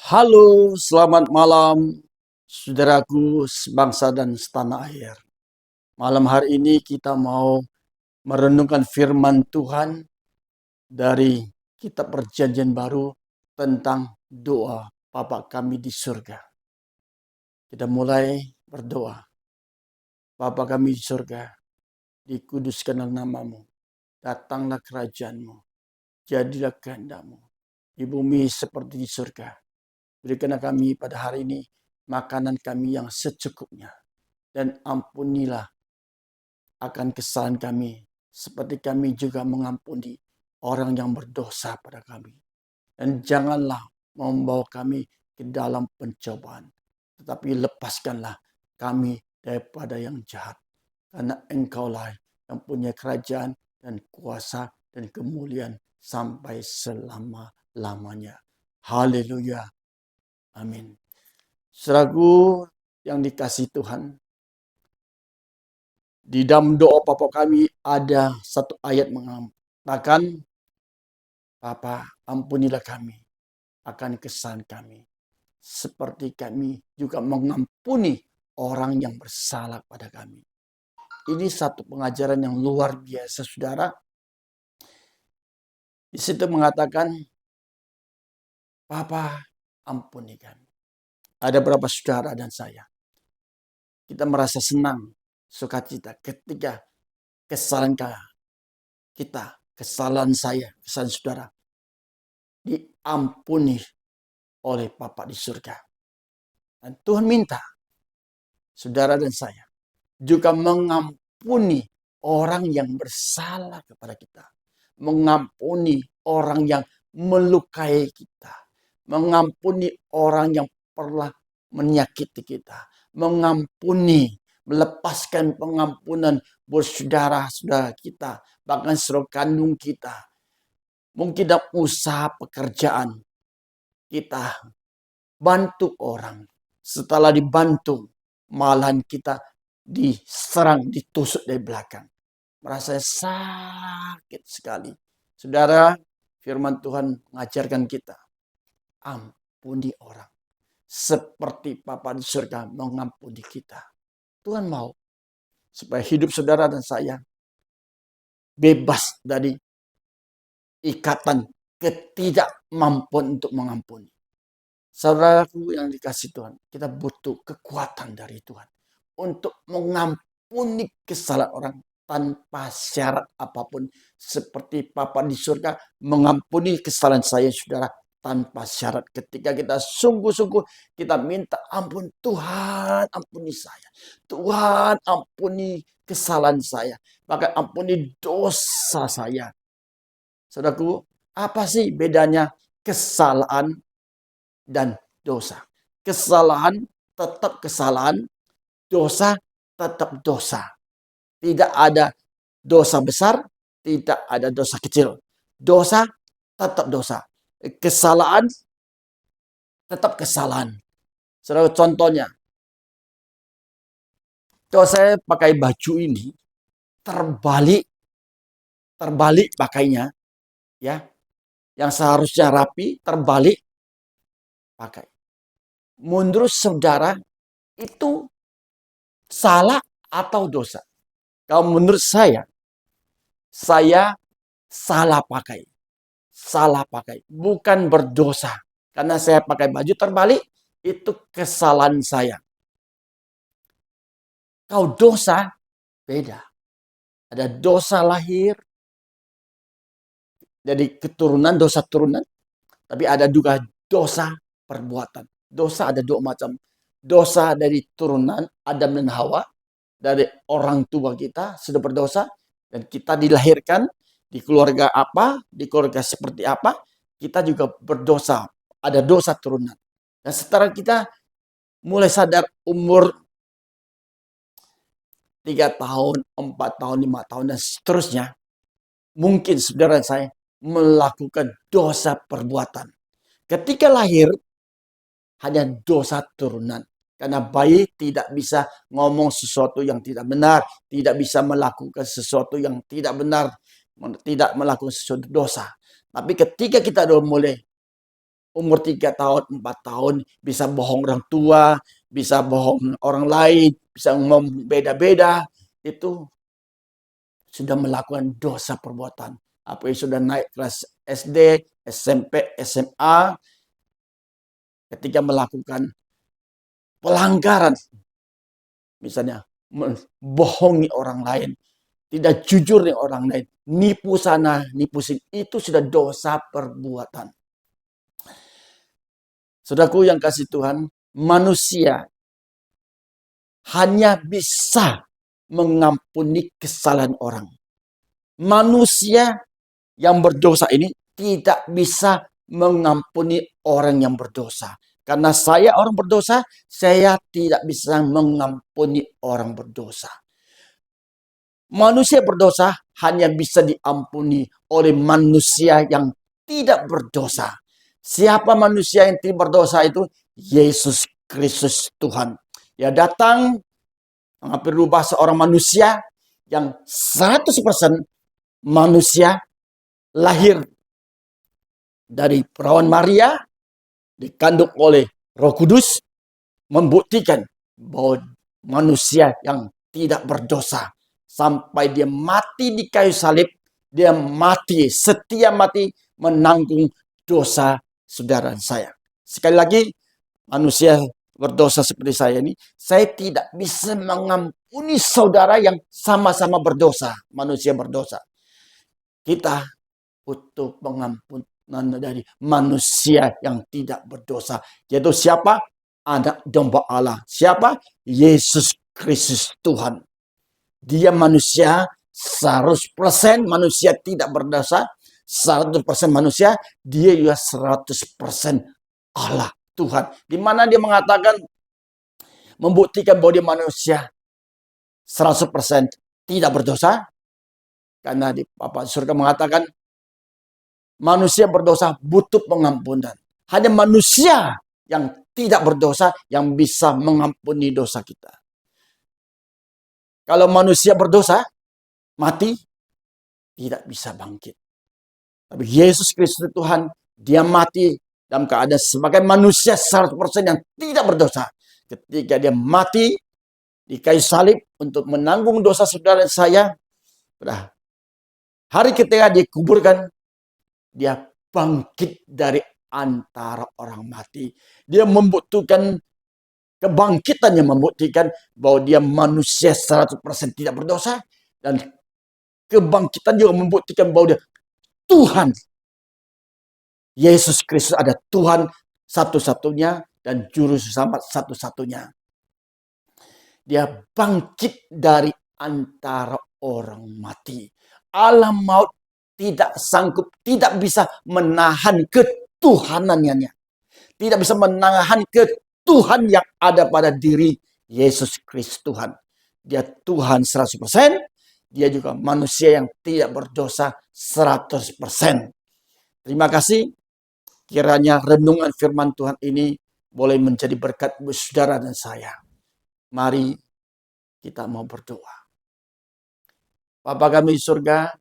Halo, selamat malam, saudaraku sebangsa dan setanah air. Malam hari ini kita mau merenungkan firman Tuhan dari kitab Perjanjian Baru tentang doa Bapa kami di surga. Kita mulai berdoa. Bapa kami di surga, dikuduskanlah namamu, datanglah kerajaanmu, jadilah kehendakmu di bumi seperti di surga. Berikanlah kami pada hari ini makanan kami yang secukupnya. Dan ampunilah akan kesalahan kami, seperti kami juga mengampuni orang yang berdosa pada kami. Dan janganlah membawa kami ke dalam pencobaan, tetapi lepaskanlah kami daripada yang jahat. Karena Engkaulah yang punya kerajaan dan kuasa dan kemuliaan sampai selama-lamanya. Haleluya. Amin. Saudaraku yang dikasihi Tuhan, di dalam doa Bapa kami ada satu ayat mengatakan, Bapa ampunilah kami akan kesalahan kami, seperti kami juga mengampuni orang yang bersalah pada kami. Ini satu pengajaran yang luar biasa, saudara. Di situ mengatakan, Bapa ampuni kami. Ada berapa saudara dan saya, kita merasa senang, sukacita ketika kesalahan kita, kesalahan saya, kesalahan saudara diampuni oleh Bapa di surga. Dan Tuhan minta saudara dan saya juga mengampuni orang yang bersalah kepada kita. Mengampuni orang yang melukai kita. Mengampuni orang yang pernah menyakiti kita. Mengampuni, melepaskan pengampunan buat saudara-saudara kita. Bahkan saudara kandung kita. Mungkin dalam usaha pekerjaan kita bantu orang. Setelah dibantu, malahan kita diserang, ditusuk dari belakang. Merasa sakit sekali. Saudara, firman Tuhan mengajarkan kita, ampuni orang. Seperti Bapa di surga mengampuni kita. Tuhan mau supaya hidup saudara dan saya bebas dari ikatan ketidakmampuan untuk mengampuni. Saudaraku yang dikasih Tuhan, kita butuh kekuatan dari Tuhan untuk mengampuni kesalahan orang tanpa syarat apapun. Seperti Bapa di surga mengampuni kesalahan saya, saudara, tanpa syarat. Ketika kita sungguh-sungguh kita minta ampun, Tuhan ampuni saya. Tuhan ampuni kesalahan saya. Bahkan ampuni dosa saya. Saudaraku, apa sih bedanya kesalahan dan dosa? Kesalahan tetap kesalahan, dosa tetap dosa. Tidak ada dosa besar, tidak ada dosa kecil. Dosa tetap dosa. Kesalahan tetap kesalahan. Saudara, contohnya, kalau saya pakai baju ini terbalik pakainya, ya, yang seharusnya rapi terbalik pakai. Menurut saudara itu salah atau dosa? Kalau menurut saya salah pakai. Salah pakai, bukan berdosa. Karena saya pakai baju terbalik, itu kesalahan saya. Kalau dosa, beda. Ada dosa lahir, jadi keturunan, dosa turunan. Tapi ada juga dosa perbuatan. Dosa ada dua macam. Dosa dari turunan Adam dan Hawa, dari orang tua kita sudah berdosa, dan kita dilahirkan di keluarga apa, di keluarga seperti apa, kita juga berdosa. Ada dosa turunan. Dan setelah kita mulai sadar umur 3 tahun, 4 tahun, 5 tahun, dan seterusnya, mungkin saudara saya melakukan dosa perbuatan. Ketika lahir, hanya dosa turunan. Karena bayi tidak bisa ngomong sesuatu yang tidak benar, tidak bisa melakukan sesuatu yang tidak benar, tidak melakukan sesuatu dosa. Tapi ketika kita sudah mulai umur 3 tahun, 4 tahun, bisa bohong orang tua, bisa bohong orang lain, bisa membeda-beda, itu sudah melakukan dosa perbuatan. Apalagi sudah naik kelas SD, SMP, SMA, ketika melakukan pelanggaran, misalnya membohongi orang lain, tidak jujur dengan orang lain, nipu sana, nipu sini, itu sudah dosa perbuatan. Saudaraku yang kasih Tuhan, manusia hanya bisa mengampuni kesalahan orang. Manusia yang berdosa ini tidak bisa mengampuni orang yang berdosa. Karena saya orang berdosa, saya tidak bisa mengampuni orang berdosa. Manusia berdosa hanya bisa diampuni oleh manusia yang tidak berdosa. Siapa manusia yang tidak berdosa itu? Yesus Kristus Tuhan. Dia datang mengambil rubah seorang manusia yang 100% manusia, lahir dari perawan Maria, dikandung oleh Roh Kudus, membuktikan bahwa manusia yang tidak berdosa sampai dia mati di kayu salib, dia mati, setia mati menanggung dosa saudara saya. Sekali lagi, manusia berdosa seperti saya ini, saya tidak bisa mengampuni saudara yang sama-sama berdosa, manusia berdosa. Kita butuh pengampunan dari manusia yang tidak berdosa. Yaitu siapa? Anak domba Allah. Siapa? Yesus Kristus Tuhan. Dia manusia 100% manusia tidak berdosa. 100% manusia. Dia juga 100% Allah Tuhan. Di mana dia mengatakan, membuktikan bahwa dia manusia 100% tidak berdosa. Karena di Bapa surga mengatakan, manusia berdosa butuh pengampunan. Hanya manusia yang tidak berdosa yang bisa mengampuni dosa kita. Kalau manusia berdosa, mati, tidak bisa bangkit. Tapi Yesus Kristus Tuhan, dia mati dalam keadaan sebagai manusia 100% yang tidak berdosa. Ketika dia mati di kayu salib untuk menanggung dosa saudara saya, hari ketika dikuburkan, dia bangkit dari antara orang mati. Dia membutuhkan kebangkitan yang membuktikan bahwa dia manusia 100% tidak berdosa. Dan kebangkitan juga membuktikan bahwa dia Tuhan. Yesus Kristus ada Tuhan satu-satunya dan juru selamat satu-satunya. Dia bangkit dari antara orang mati. Alam maut tidak sanggup, tidak bisa menahan ketuhanannya. Tidak bisa menahan ketuhan yang ada pada diri Yesus Kristus Tuhan. Dia Tuhan 100%, dia juga manusia yang tidak berdosa 100%. Terima kasih. Kiranya renungan firman Tuhan ini boleh menjadi berkat buat saudara dan saya. Mari kita mau berdoa. Bapa kami di surga,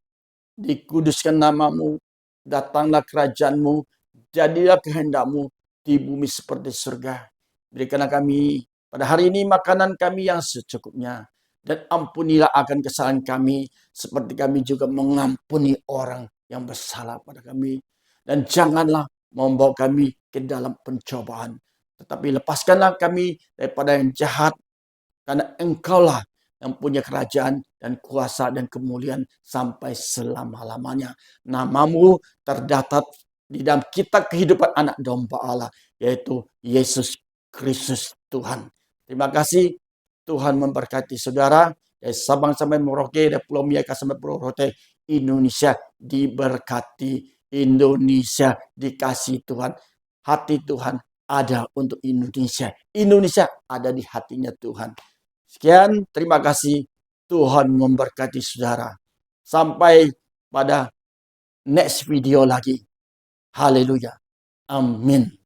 dikuduskan namamu, datanglah kerajaanmu, jadilah kehendakmu di bumi seperti surga. Berikanlah kami pada hari ini makanan kami yang secukupnya, dan ampunilah akan kesalahan kami, seperti kami juga mengampuni orang yang bersalah pada kami. Dan janganlah membawa kami ke dalam pencobaan, tetapi lepaskanlah kami daripada yang jahat, karena Engkaulah yang punya kerajaan dan kuasa dan kemuliaan sampai selama-lamanya. Namamu terdatat di dalam kitab kehidupan anak domba Allah, yaitu Yesus Kristus Tuhan. Terima kasih. Tuhan memberkati saudara dari Sabang sampai Merauke, dari Pulau Miyaka sampai Pulau Rote. Indonesia diberkati, Indonesia dikasih Tuhan. Hati Tuhan ada untuk Indonesia. Indonesia ada di hatinya Tuhan. Sekian, terima kasih. Tuhan memberkati saudara. Sampai pada next video lagi. Haleluya. Amin.